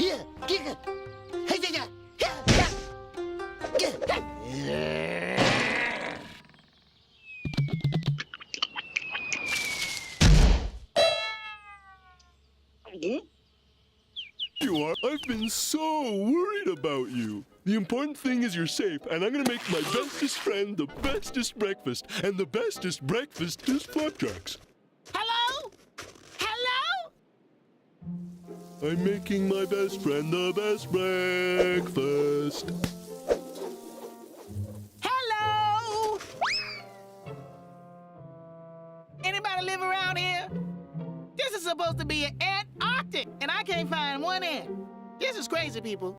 You are. I've been so worried about you. The important thing is you're safe, and I'm gonna make my bestest friend the bestest breakfast, and the bestest breakfast is flapjacks. Hello? Hello? I'm making my best friend the best breakfast. Hello? Anybody live around here? This is supposed to be an Aard Arctic, and I can't find one ant. This is crazy, people.